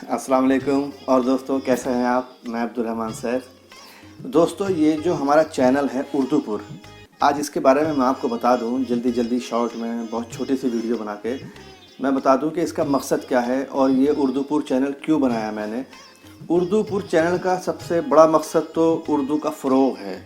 अस्सलाम वालेकुम। और दोस्तों कैसे हैं आप? मैं अब्दुल रहमान सैफ। दोस्तों ये जो हमारा चैनल है उर्दूपुर, आज इसके बारे में मैं आपको बता दूं जल्दी शॉर्ट में बहुत छोटी सी वीडियो बना के मैं बता दूं कि इसका मकसद क्या है और ये उर्दूपुर चैनल क्यों बनाया मैंने। उर्दूपुर चैनल का सबसे बड़ा मकसद तो उर्दू का फ़रोग़ है,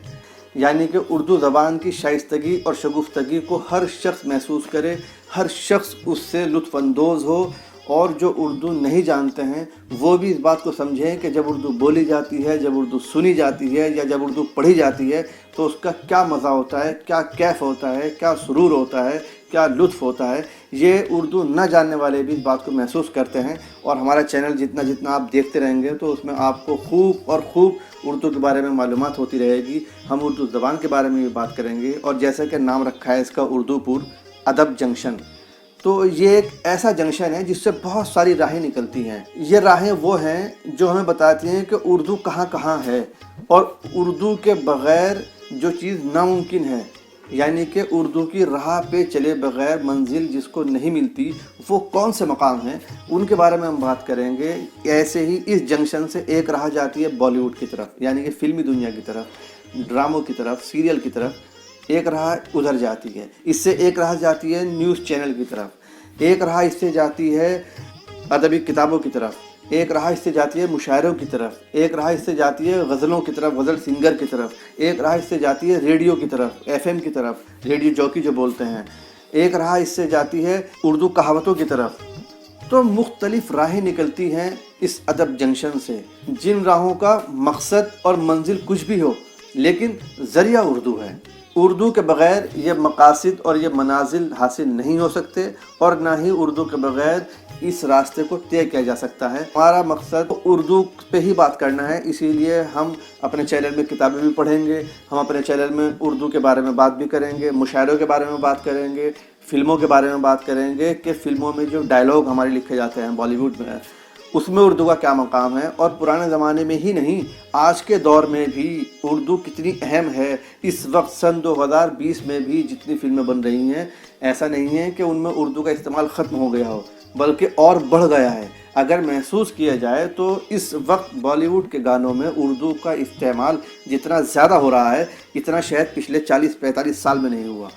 यानी कि उर्दू ज़बान की शाइस्तगी और शगुफ्तगी को हर शख्स महसूस करे, हर शख्स उससे लुत्फ़अंदोज़ हो, और जो उर्दू नहीं जानते हैं वो भी इस बात को समझें कि जब उर्दू बोली जाती है, जब उर्दू सुनी जाती है या जब उर्दू पढ़ी जाती है तो उसका क्या मज़ा होता है, क्या कैफ़ होता है, क्या सुरूर होता है, क्या लुत्फ़ होता है। ये उर्दू न जानने वाले भी इस बात को महसूस करते हैं। और हमारा चैनल जितना आप देखते रहेंगे तो उसमें आपको खूब उर्दू के बारे में मालूमात होती रहेगी। हम उर्दू ज़बान के बारे में भी बात करेंगे, और जैसे कि नाम रखा है इसका उर्दूपुर अदब जंक्शन, तो ये एक ऐसा जंक्शन है जिससे बहुत सारी राहें निकलती हैं। ये राहें वो हैं जो हमें बताती हैं कि उर्दू कहाँ है, और उर्दू के बग़ैर जो चीज़ नामुमकिन है, यानी कि उर्दू की राह पे चले बग़ैर मंजिल जिसको नहीं मिलती, वो कौन से मकाम हैं उनके बारे में हम बात करेंगे। ऐसे ही इस जंक्शन से एक राह जाती है बॉलीवुड की तरफ, यानी कि फ़िल्मी दुनिया की तरफ, ड्रामों की तरफ, सीरियल की तरफ, एक राह उधर जाती है। इससे एक राह जाती है न्यूज़ चैनल की तरफ, एक राह इससे जाती है अदबी किताबों की तरफ, एक राह इससे जाती है मुशायरों की तरफ, एक राह इससे जाती है गज़लों की तरफ, गज़ल सिंगर की तरफ, एक राह इससे जाती है रेडियो की तरफ, एफएम की तरफ, रेडियो जॉकी जो बोलते हैं, एक राह इससे जाती है उर्दू कहावतों की तरफ। तो मुख्तलिफ़ राहें निकलती हैं इस अदब जंक्शन से, जिन राहों का मकसद और मंजिल कुछ भी हो, लेकिन ज़रिया उर्दू है। उर्दू के बग़ैर ये मकासिद और ये मनाजिल हासिल नहीं हो सकते, और ना ही उर्दू के बग़ैर इस रास्ते को तय किया जा सकता है। हमारा मकसद उर्दू पे ही बात करना है, इसीलिए हम अपने चैनल में किताबें भी पढ़ेंगे, हम अपने चैनल में उर्दू के बारे में बात भी करेंगे, मुशायरों के बारे में बात करेंगे, फ़िल्मों के बारे में बात करेंगे कि फ़िल्मों में जो डायलॉग हमारे लिखे जाते हैं बॉलीवुड में, उसमें उर्दू का क्या मकाम है, और पुराने ज़माने में ही नहीं आज के दौर में भी उर्दू कितनी अहम है। इस वक्त सन 2020 में भी जितनी फ़िल्में बन रही हैं, ऐसा नहीं है कि उनमें उर्दू का इस्तेमाल ख़त्म हो गया हो, बल्कि और बढ़ गया है। अगर महसूस किया जाए तो इस वक्त बॉलीवुड के गानों में उर्दू का इस्तेमाल जितना ज़्यादा हो रहा है, इतना शायद पिछले 40-45 साल में नहीं हुआ।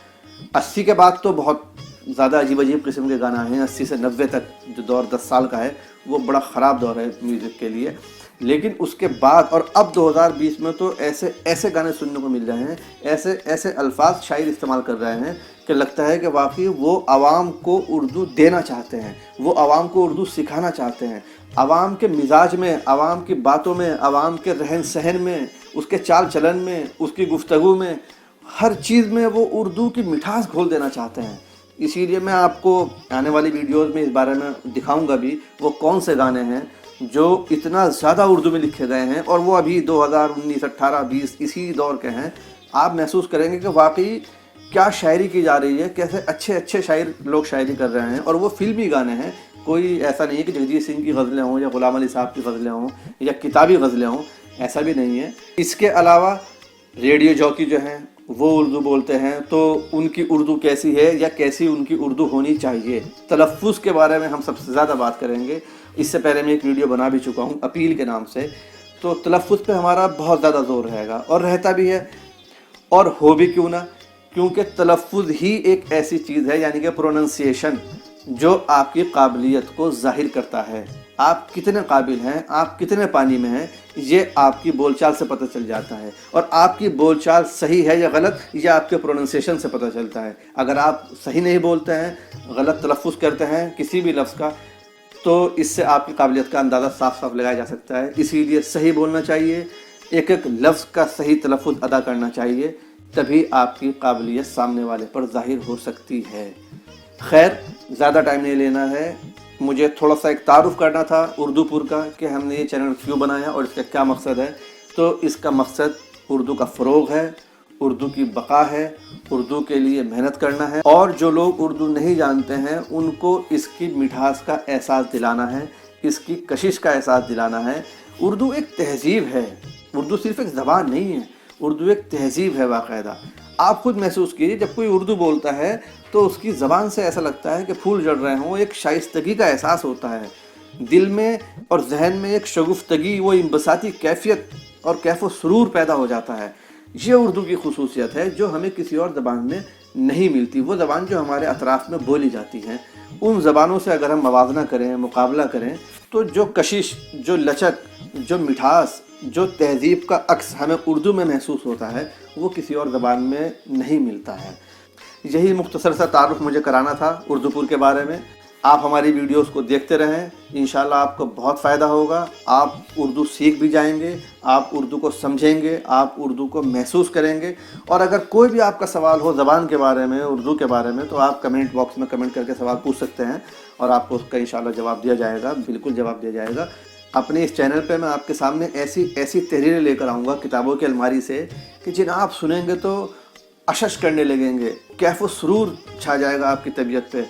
80 के बाद तो बहुत ज़्यादा अजीब किस्म के गाना हैं। 80 से 90 तक जो दौर 10 साल का है वो बड़ा ख़राब दौर है म्यूज़िक के लिए, लेकिन उसके बाद और अब 2020 में तो ऐसे गाने सुनने को मिल रहे हैं, ऐसे अल्फाज शायर इस्तेमाल कर रहे हैं कि लगता है कि वाकई वो आवाम को उर्दू देना चाहते हैं, वो आवाम को उर्दू सिखाना चाहते हैं। आवाम के मिजाज में, आवाम की बातों में, आवाम के रहन सहन में, उसके चाल चलन में, उसकी गुफ्तगू में, हर चीज़ में वो उर्दू की मिठास घोल देना चाहते हैं। इसीलिए मैं आपको आने वाली वीडियोज़ में इस बारे में दिखाऊंगा भी वो कौन से गाने हैं जो इतना ज़्यादा उर्दू में लिखे गए हैं, और वो अभी 2019, 18, 20 इसी दौर के हैं। आप महसूस करेंगे कि वाकई क्या शायरी की जा रही है, कैसे अच्छे शायर लोग शायरी कर रहे हैं, और वो फिल्मी गाने हैं। कोई ऐसा नहीं है कि जगजीत सिंह की गज़लें हों या ग़ुलाम अली साहब की गज़लें हों या किताबी गज़लें हों, ऐसा भी नहीं है। इसके अलावा रेडियो जॉकी जो हैं वो उर्दू बोलते हैं, तो उनकी उर्दू कैसी है या कैसी उनकी उर्दू होनी चाहिए। तलफ़्फ़ुज़ के बारे में हम सबसे ज़्यादा बात करेंगे। इससे पहले मैं एक वीडियो बना भी चुका हूँ अपील के नाम से, तो तलफ़्फ़ुज़ पे हमारा बहुत ज़्यादा ज़ोर रहेगा और रहता भी है, और हो भी क्यों ना, क्योंकि तलफ़्फ़ुज़ ही एक ऐसी चीज़ है, यानी कि प्रोनंसिएशन, जो आपकी काबिलियत को ज़ाहिर करता है। आप कितने काबिल हैं, आप कितने पानी में हैं, ये आपकी बोलचाल से पता चल जाता है। और आपकी बोलचाल सही है या गलत, ये आपके प्रोनंसिएशन से पता चलता है। अगर आप सही नहीं बोलते हैं, गलत तलफ़्फ़ुज़ करते हैं किसी भी लफ्ज़ का, तो इससे आपकी काबिलियत का अंदाज़ा साफ साफ लगाया जा सकता है। इसीलिए सही बोलना चाहिए, एक एक लफ्ज़ का सही तलफ़्फ़ुज़ अदा करना चाहिए, तभी आपकी काबिलियत सामने वाले पर ज़ाहिर हो सकती है। खैर, ज़्यादा टाइम नहीं लेना है, मुझे थोड़ा सा एक तारुफ़ करना था उर्दूपुर का कि हमने ये चैनल क्यों बनाया और इसका क्या मकसद है। तो इसका मकसद उर्दू का फ़रोग़ है, उर्दू की बक़ा है, उर्दू के लिए मेहनत करना है, और जो लोग उर्दू नहीं जानते हैं उनको इसकी मिठास का एहसास दिलाना है, इसकी कशिश का एहसास दिलाना है। उर्दू एक तहज़ीब है, उर्दू सिर्फ़ एक ज़बान नहीं है, उर्दू एक तहज़ीब है बाकायदा। आप खुद महसूस कीजिए, जब कोई उर्दू बोलता है तो उसकी ज़बान से ऐसा लगता है कि फूल झड़ रहे हों, एक शाइस्तगी का एहसास होता है। दिल में और जहन में एक शगुफ्तगी, वो इंबसाती कैफियत और कैफ व सुरूर पैदा हो जाता है। ये उर्दू की खसूसियत है जो हमें किसी और ज़बान में नहीं मिलती। वो ज़बान जो हमारे अतराफ़ में बोली जाती हैं, उन ज़बानों से अगर हम मवाजना करें, मुकाबला करें, तो जो कशिश, जो लचक, जो मिठास, जो तहज़ीब का अक्स हमें उर्दू में महसूस होता है, वो किसी और ज़बान में नहीं मिलता है। यही मुख्तसर सा तारुफ मुझे कराना था उर्दूपुर के बारे में। आप हमारी वीडियोस को देखते रहें, इंशाल्लाह आपको बहुत फ़ायदा होगा। आप उर्दू सीख भी जाएंगे, आप उर्दू को समझेंगे, आप उर्दू को महसूस करेंगे। और अगर कोई भी आपका सवाल हो ज़बान के बारे में, उर्दू के बारे में, तो आप कमेंट बॉक्स में कमेंट करके सवाल पूछ सकते हैं और आपको उसका इंशाल्लाह जवाब दिया जाएगा, बिल्कुल जवाब दिया जाएगा। अपने इस चैनल पे मैं आपके सामने ऐसी तहरीरें लेकर आऊँगा किताबों की अलमारी से कि जिन्हें आप सुनेंगे तो अशश करने लगेंगे, कैफ व सुरूर छा जाएगा आपकी तबीयत पे।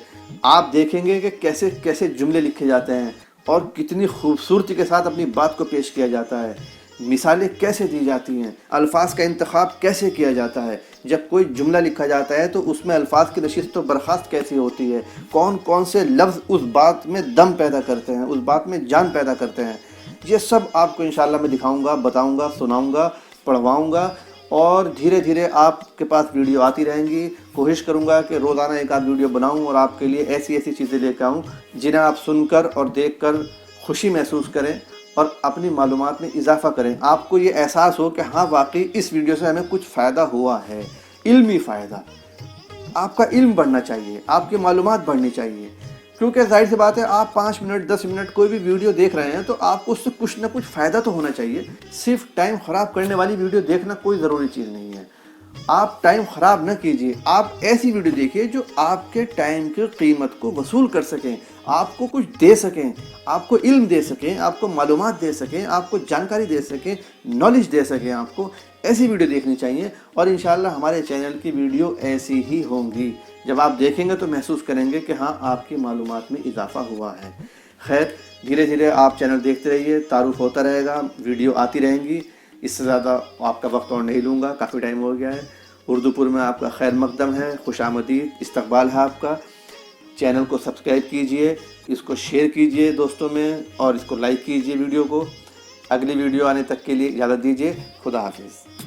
आप देखेंगे कि कैसे कैसे जुमले लिखे जाते हैं और कितनी खूबसूरती के साथ अपनी बात को पेश किया जाता है, मिसालें कैसे दी जाती हैं, अल्फाज का इंतखाब कैसे किया जाता है। जब कोई जुमला लिखा जाता है तो उसमें अल्फाज की नशिस्त व बर्खास्त कैसी होती है, कौन कौन से लफ्ज़ उस बात में दम पैदा करते हैं, उस बात में जान पैदा करते हैं, ये सब आपको इंशाल्लाह मैं दिखाऊंगा, बताऊंगा, सुनाऊंगा, पढ़वाऊंगा। और धीरे धीरे आपके पास वीडियो आती रहेंगी। कोशिश करूंगा कि रोज़ाना एक आध वीडियो बनाऊं और आपके लिए ऐसी चीज़ें लेकर आऊं जिन्हें आप सुनकर और देखकर खुशी महसूस करें और अपनी मालूमात में इजाफ़ा करें। आपको ये एहसास हो कि हाँ, वाकई इस वीडियो से हमें कुछ फ़ायदा हुआ है, इल्मी फ़ायदा। आपका इल्म बढ़ना चाहिए, आपकी मालूमात बढ़नी चाहिए, क्योंकि जाहिर सी बात है, आप 5 मिनट 10 मिनट कोई भी वीडियो देख रहे हैं तो आपको उससे कुछ ना कुछ फ़ायदा तो होना चाहिए। सिर्फ टाइम ख़राब करने वाली वीडियो देखना कोई ज़रूरी चीज़ नहीं है। आप टाइम ख़राब न कीजिए, आप ऐसी वीडियो देखिए जो आपके टाइम की कीमत को वसूल कर सकें, आपको कुछ दे सकें, आपको इल्म दे सकें, आपको मालूमात दे सकें, आपको जानकारी दे सकें, नॉलेज दे सकें। आपको ऐसी वीडियो देखनी चाहिए और इंशाल्लाह हमारे चैनल की वीडियो ऐसी ही होंगी। जब आप देखेंगे तो महसूस करेंगे कि हाँ, आपकी मालूमात में इजाफ़ा हुआ है। खैर, धीरे धीरे आप चैनल देखते रहिए, तारुफ होता रहेगा, वीडियो आती रहेंगी। इससे ज़्यादा आपका वक्त और नहीं लूँगा, काफ़ी टाइम हो गया है। उर्दूपुर में आपका खैर मकदम है, खुशामदीद, इस्तकबाल है आपका। चैनल को सब्सक्राइब कीजिए, इसको शेयर कीजिए दोस्तों में और इसको लाइक कीजिए वीडियो को। अगली वीडियो आने तक के लिए इजाज़त दीजिए। खुदा हाफिज़।